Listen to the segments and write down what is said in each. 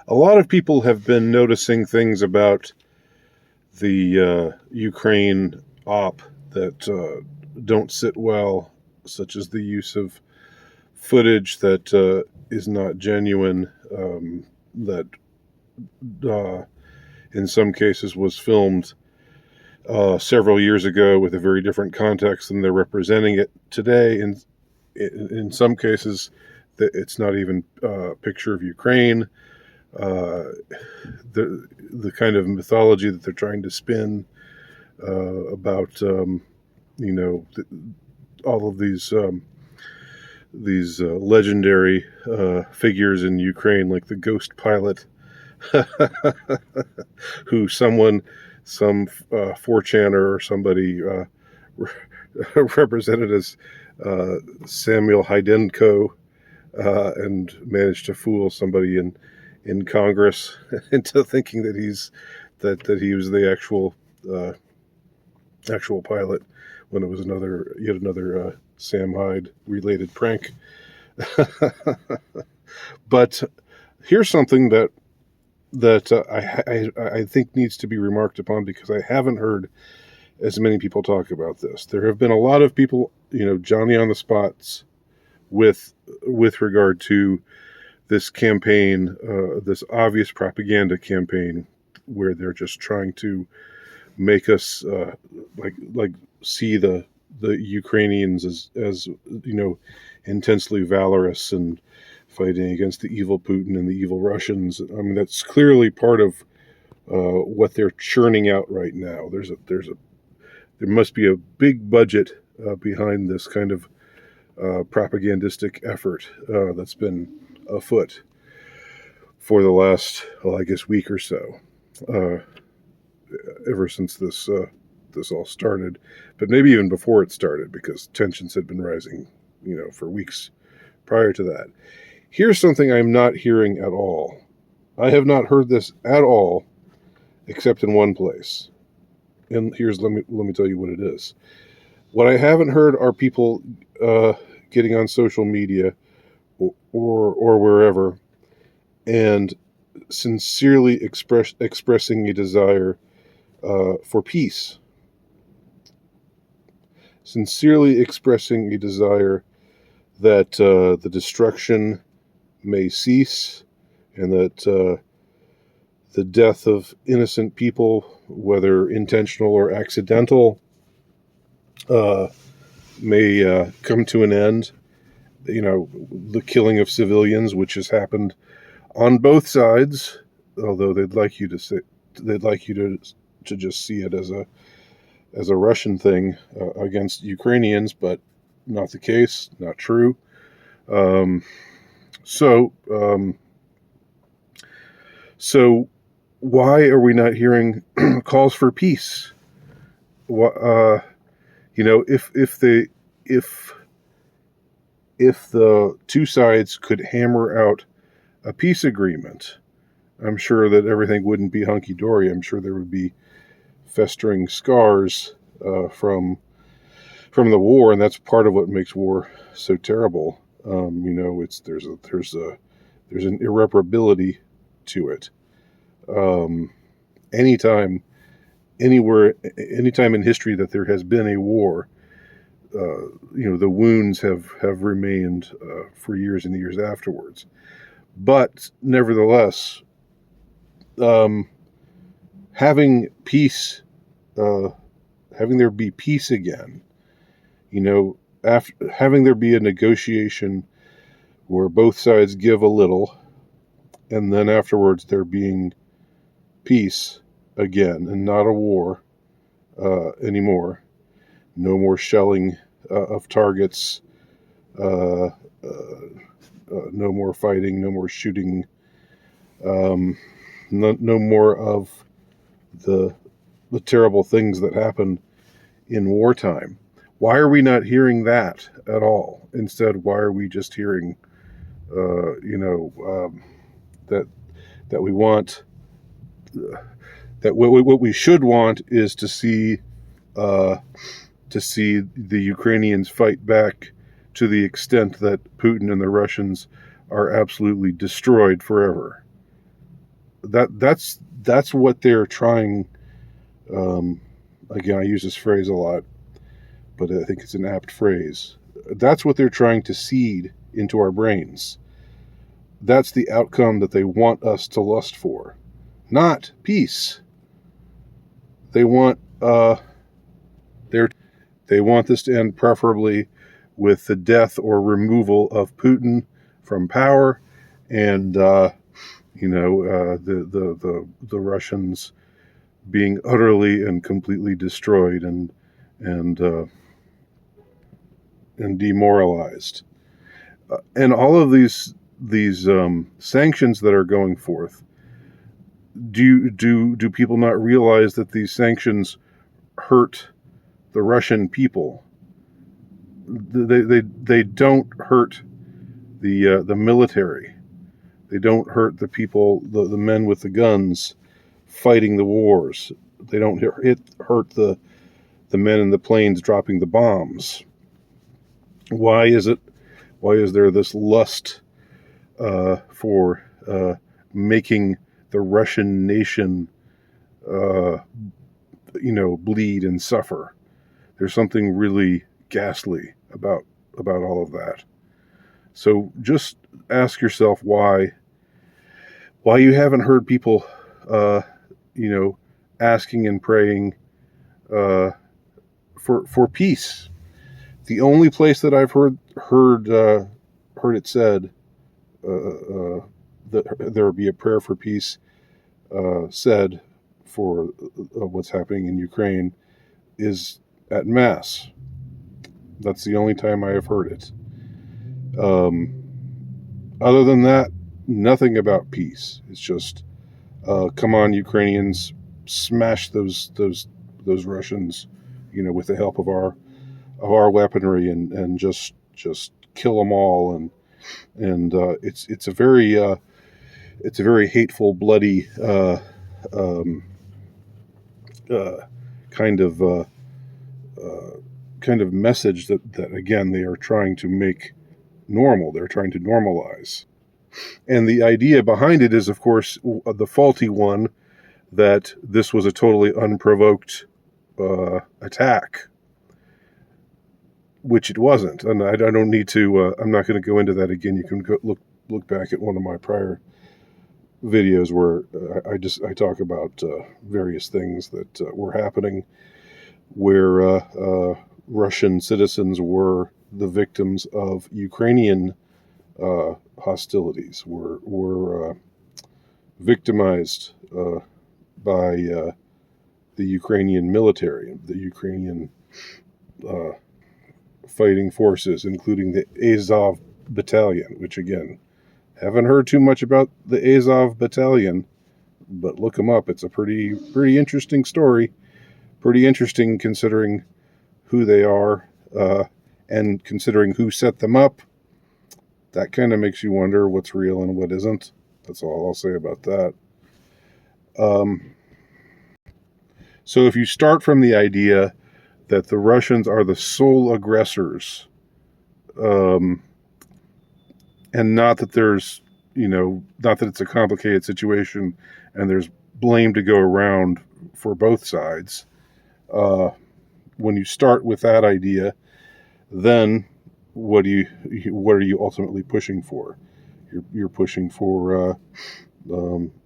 A lot of people have been noticing things about the Ukraine op that don't sit well, such as the use of footage that is not genuine, that uh, in some cases was filmed several years ago with a very different context than they're representing it today. In some cases, it's not even a picture of Ukraine. The kind of mythology that they're trying to spin about all of these legendary figures in Ukraine, like the ghost pilot, who some 4chaner or somebody represented as Samuel Hydenko, and managed to fool somebody in Congress into thinking that he was the actual pilot, when it was yet another Sam Hyde related prank. But here's something that I think needs to be remarked upon, because I haven't heard as many people talk about this. There have been a lot of people, Johnny on the spots with regard to this campaign, this obvious propaganda campaign, where they're just trying to make us like see the Ukrainians as intensely valorous and fighting against the evil Putin and the evil Russians. I mean, that's clearly part of what they're churning out right now. There must be a big budget behind this kind of propagandistic effort that's been afoot for the last, well, I guess, week or so, ever since this all started, but maybe even before it started, because tensions had been rising, for weeks prior to that. Here's something I'm not hearing at all. I have not heard this at all, except in one place. And let me tell you what it is. What I haven't heard are people getting on social media or wherever and sincerely expressing a desire for peace. Sincerely expressing a desire that the destruction may cease, and that the death of innocent people, whether intentional or accidental, may come to an end. The killing of civilians, which has happened on both sides, although they'd like you to just see it as a Russian thing against Ukrainians, but not the case, not true. So why are we not hearing calls for peace? If the two sides could hammer out a peace agreement, I'm sure that everything wouldn't be hunky-dory. I'm sure there would be festering scars from the war, and that's part of what makes war so terrible. There's an irreparability to it. Anytime in history that there has been a war, the wounds have remained for years and years afterwards. But nevertheless, having peace, having there be peace again, after having there be a negotiation where both sides give a little, and then afterwards there being peace again, and not a war anymore. No more shelling of targets. No more fighting. No more shooting. No more of the terrible things that happen in wartime. Why are we not hearing that at all? Instead, why are we just hearing, that we want, that what we should want is to see the Ukrainians fight back to the extent that Putin and the Russians are absolutely destroyed forever. that's what they're trying. Again, I use this phrase a lot, but I think it's an apt phrase. That's what they're trying to seed into our brains. That's the outcome that they want us to lust for, not peace. They want they want this to end preferably with the death or removal of Putin from power, and the Russians being utterly and completely destroyed and demoralized, and all of these sanctions that are going forth. Do people not realize that these sanctions hurt the Russian people? They don't hurt the military. They don't hurt the people, the men with the guns fighting the wars. They don't hurt the men in the planes dropping the bombs. Why is there this lust for making the Russian nation bleed and suffer? There's something really ghastly about all of that. So just ask yourself why you haven't heard people asking and praying for peace. The only place that I've heard it said that there would be a prayer for peace said for what's happening in Ukraine is at Mass. That's the only time I have heard it. Other than that, nothing about peace. It's just, come on, Ukrainians, smash those Russians, with the help of our weaponry, and just kill them all. And it's a very hateful, bloody kind of message that again they are trying to make normal. They're trying to normalize. And the idea behind it is, of course, the faulty one, that this was a totally unprovoked attack, which it wasn't. And I don't need to, I'm not going to go into that again. You can go look back at one of my prior videos where I talk about various things that were happening where Russian citizens were the victims of Ukrainian hostilities, were victimized by the Ukrainian military, the Ukrainian fighting forces, including the Azov Battalion, which again, haven't heard too much about the Azov Battalion, but look them up. It's a pretty interesting story. Pretty interesting considering who they are and considering who set them up. That kind of makes you wonder what's real and what isn't. That's all I'll say about that. So if you start from the idea that the Russians are the sole aggressors, and not that there's, not that it's a complicated situation and there's blame to go around for both sides, when you start with that idea, then what are you ultimately pushing for? You're pushing for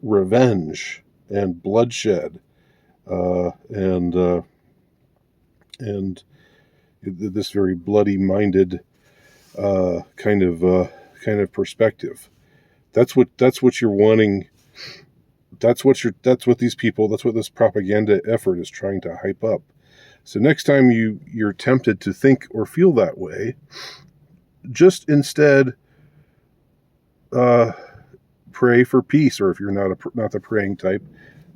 revenge and bloodshed, and this very bloody-minded kind of perspective. That's what you're wanting. That's what this propaganda effort is trying to hype up. So next time you're tempted to think or feel that way, just instead pray for peace. Or if you're not the praying type,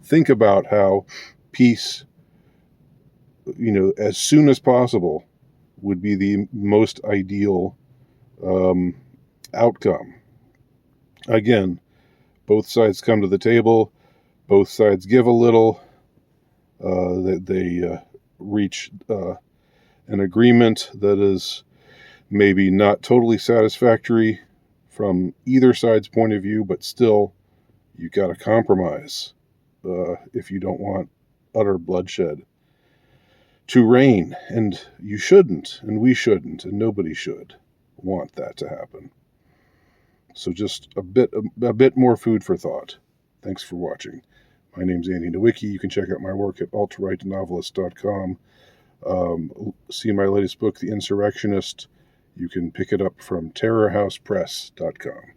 think about how peace, as soon as possible, would be the most ideal outcome. Again, both sides come to the table, both sides give a little, they reach an agreement that is maybe not totally satisfactory from either side's point of view, but still You got to compromise if you don't want utter bloodshed to reign, and you shouldn't, and we shouldn't, and nobody should want that to happen. So just a bit more food for thought. Thanks for watching. My name's Andy Nowicki. You can check out my work at altrightnovelist.com. See my latest book, The Insurrectionist. You can pick it up from terrorhousepress.com.